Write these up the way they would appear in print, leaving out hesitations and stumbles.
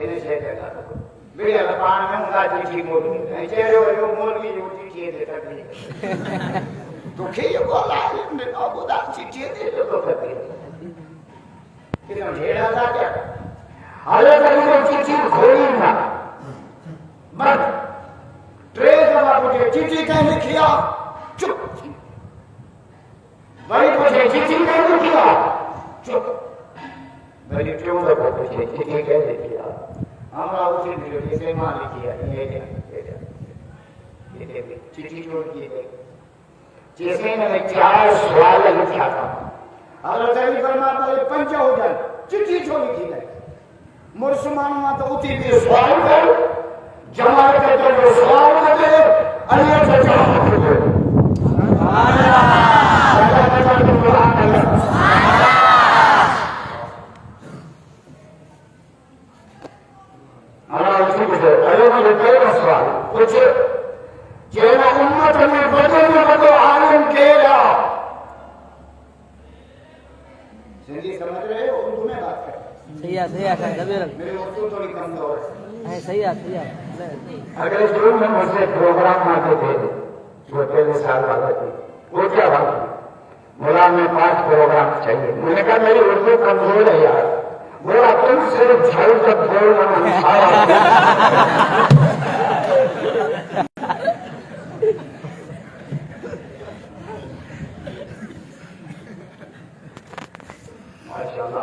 એને છે દેતા બેલા પાણ મે ઉલા ચીઠી મોડી એ ચેરો જો મોલવી જો ચીઠી દે તકલી તો કે કો લાઈ ને અબોદા ચીઠી દે તો કતી કે ઢેડા था क्या हाले तो चिट्ठी खोली ना मत ट्रे दफा पूछे चिट्ठी कहीं लिखिया चुप भाई पूछे चिट्ठी कहीं लिखिया चुप भाई क्यों दफा पूछे चिट्ठी कहीं लिखिया हमरा उसे दियो जैसे मां लिखिया ये चिट्ठी छोड़ दिए जैसे ने 4 सवाल लिखा था हजरत अली फरमाता है पंच हो जाए चिट्ठी छोड़ी थी गई मुसलमान में तो उठी भी सवाल कर जमात के जो सवाल करे अली से जवाब दे अल्लाह उसी को अरे मुझे तेरा सवाल कुछ जेना उम्मत में बदो आलम केला हिंदी समझ रहे हो उर्दू में बात कर सही है दबे रख मेरी उर्दू थोड़ी कमजोर है सही है अगले शुरू में मुझसे प्रोग्राम आते थे जो पहले साल वाला थी वो क्या बात बोला मैं 5 प्रोग्राम चाहिए मैंने कहा मेरी उर्दू कमजोर है यार बोला तुम सिर्फ झाड़ू तक बोलना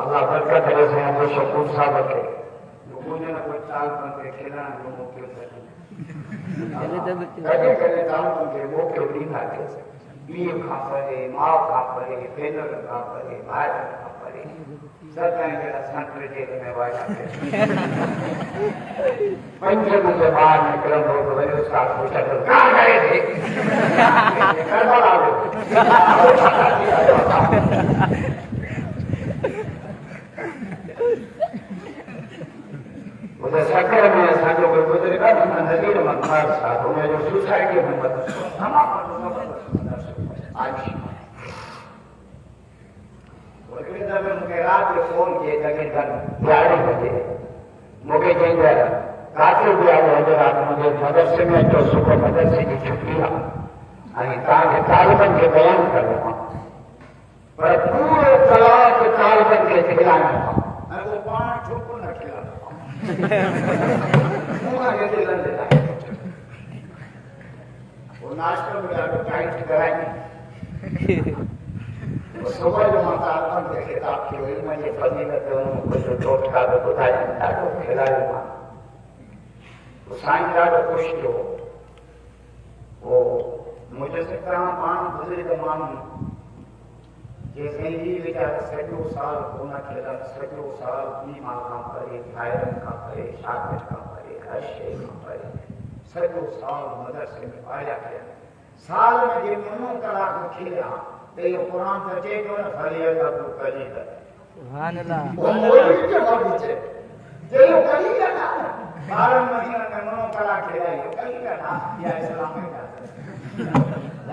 अल्लाह बरकत करे से हम शकूर साहब के लोगों ने ना कोई ताल बन के खेलना लोगों के कभी कभी ताल बन के वो के दिन आते बीए खा पड़े माँ खा पड़े पेनर खा पड़े भाई खा पड़े सब कहेंगे संतर जेल में वाया पंजे मुझे बाहर निकल हो तो वही उसका पूछा तो कहाँ गए थे करबला उधर शक्कर में ऐसा जो कोई गुजरेगा ना नदी में मखार साथ उन्हें जो सुसाइड में मत हम आज वो के जब मुझे रात में फोन किए जगह घर 11 बजे मुझे कहीं गया काफी भी आ गया रात मुझे मदरसे में जो सुबह मदरसे की छुट्टियां आई ताकि तालिबान के बयान कर रहा पर पूरे तलाक तालिबान के खिलाना अरे वो पांच ठोको न खिला वो नाश्ता में आकर टाइट कराएंगे सुबह जो माता के किताब की वही मुझे फजीलत कुछ टोट का तो बताया डालो खिलाड़ी मां वो साईं डालो खुश जो वो मुझे से कहा मान गुजरे तो मान जैसे ही बेचारा सैकड़ों साल कोना खेला सैकड़ों साल बीमा काम करे थायराइड काम करे शाकर काम करे हर्षे काम करे सैकड़ों साल मदरसे में आया किया साल में जे मनो कला को खेला तो ये कुरान तो चे जो न फली अल्लाह को कली है सुभान अल्लाह वो के बात है जे यो कली का ना 12 महीना में मनो कला खेला ये कली का ना या इस्लाम का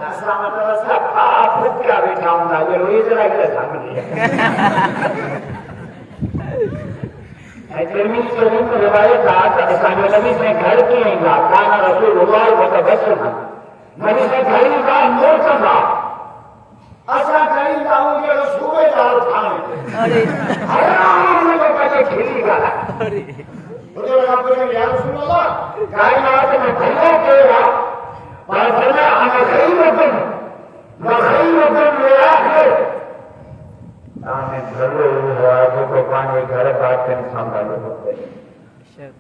ऐसा मतलब सब आप क्या बैठाऊंगा ये रोई जरा के सामने है तिरमिज़ी शरीफ में रिवायत है कि नबी से घर की आएगा काना रसूलुल्लाह मुतबस्सिम नबी से घर का नूर था ऐसा कहीं जाओगे तो सुबह जाओ खाने अरे हराम में तो पहले खेलेगा अरे बोले आप बोले या रसूलुल्लाह कायनात में भला केगा पर भला अना खैरतुम आने घरों हुआ जो को पानी घर बात के संभालो होते हैं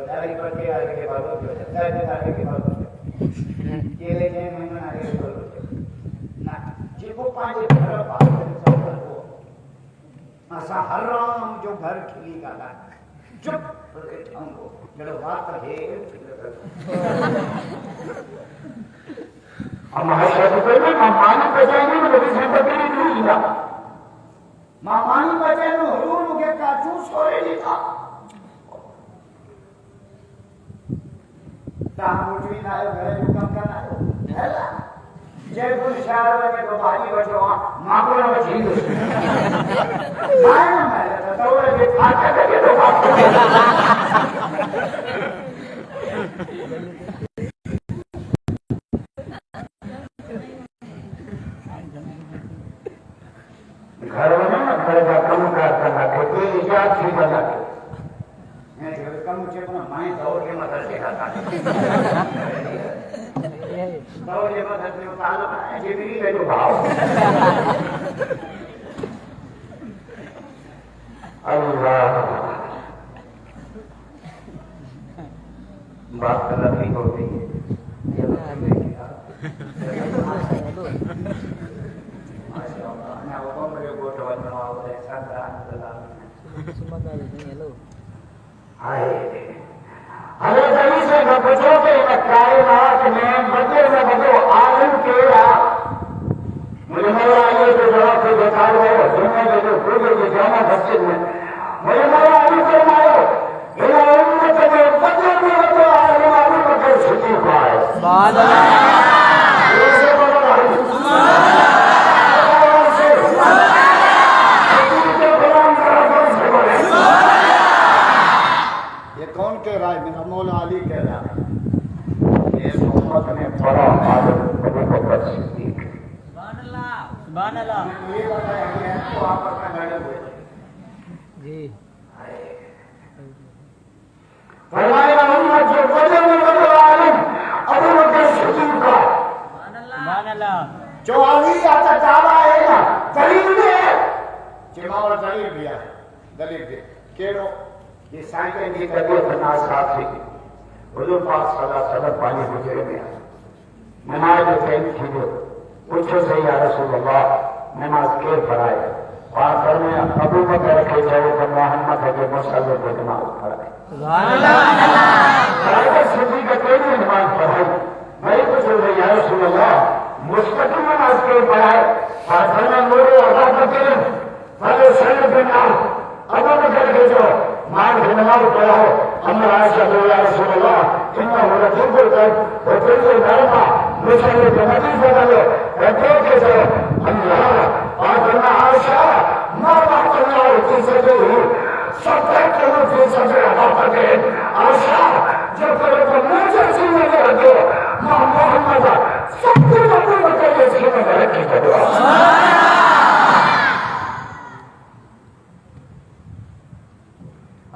दारी पर के आगे के बाद दारी आगे के बाद ये ले जाए मैं आगे के बाद ना जी को पानी घर बात के संभालो ऐसा हराम जो घर खिलेगा ना चुप करके ठाऊंगो जब बात है हमारे शादी में मामानी बजाने में नबी से बकरी नहीं लिया मामानी बजाने में हुजूर के काचू सोरे लिया तामुजी ना घरे जो काम करना है ना जयपुर शहर में तो बाजी बचो मां को ना बची मां ना मैं तस्वर के फाटे लगे तो घर में ना घर का कम करना कोई इजाज़त भी बना मैं घर कम मुझे अपना माय दौड़ के मदद दिखाता दौड़ के मदद में उतार है जिंदगी में तो भाव अल्लाह बात गलती हो गई जो अभी आता जा रहा है ना दलील दे चिमावल दलील दिया दलील दे केरो ये साइकिल की तबीयत बना साफ थी हुजूर पाक सल्लल्लाहु अलैहि वसल्लम पानी गुजरे में नमाज टाइम थी वो पूछो से या रसूल अल्लाह नमाज के पढ़ाए पाक में अबू बकर के जाओ तो मोहम्मद के मुसल्ले पे नमाज पढ़ाए सुभान अल्लाह सिद्दीक का कोई नमाज पढ़ाई मैं पूछो से या रसूल अल्लाह मुस्तकिल नमाज के पढ़ाए फातिहा में मोरे अदा करते फले सर बिना अबू बकर के जो मान के नमाज पढ़ाओ अम्मा आयशा या रसूल अल्लाह इन्ना होना जुबुल कर होते से नरमा मुसल्ले पे नबी बदलो रखो के जो अल्लाह और अम्मा आयशा मा बातल्लाह की सजदे सब करो फिर सजदे अदा करते आयशा जब करो तो मुझे सुनने लगे मोहम्मद सब कुछ अबू बकर के सीने में रखी दुआ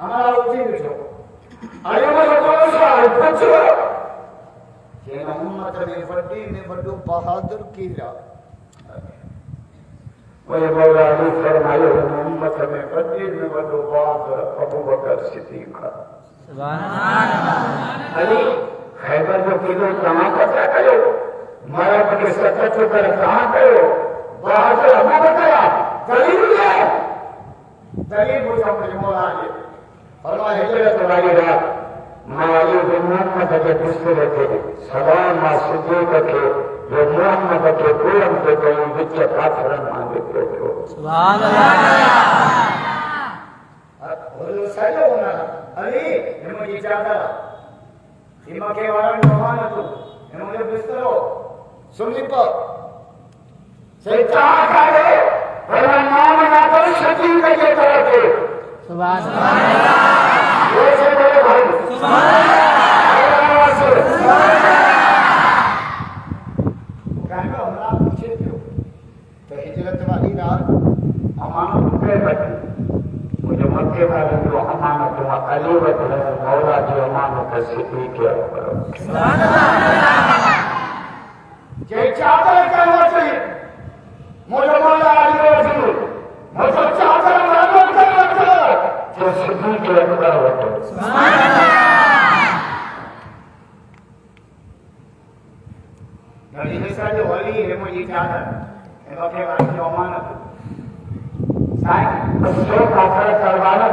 हमारा उसी जो अरे मैं तो सा पूछो ये मोहम्मद ने फटी ने बड़ो बहादुर कीरा वो मौला अली फरमाए मोहम्मद ने फटी ने बड़ो बहादुर अबू बकर सिद्दीक सुभान अल्लाह अली खैबर जो किलो कहां पता करो मारा के सत्य कर कहां करो बहादुर अबू बकर दलील है दलील पूछो मुझे मौला अली फरमाए हिजरत वाली रात माली बिन मोहम्मद के दूसरे थे सलाम सिद्दीक के जो मोहम्मद के कुलम के कहीं विच काफर मांगे थे सुभान अल्लाह हुजूर सल्लल्लाहु अलैहि वसल्लम अली हिम्मत ज्यादा हिम्मत के वाला नमान तो हिम्मत बिस्तरो सुनी पर से चाह करे पर नाम ना तो सिद्दीक के तरफ से सुभान अल्लाह ये से बोले भाई सुभान अल्लाह सुभान कहना हमरा पूछे क्यों तो हिजरत वाली रात अमानत पे बैठी मुझे मक्के वाले जो अमानत हुआ अली रज़ी मौला जो अमानत सिद्दीक के करो सुभान अल्लाह जे चादर करना चाहिए मुझे मौला अली रज़ी मुझे चादर करना जो सिद्दीक के अंदर होते सुभान अल्लाह नबी ने जो वली है मुझे चादर है बाकी वाली जो अमानत साईं तो का फर्क करवाना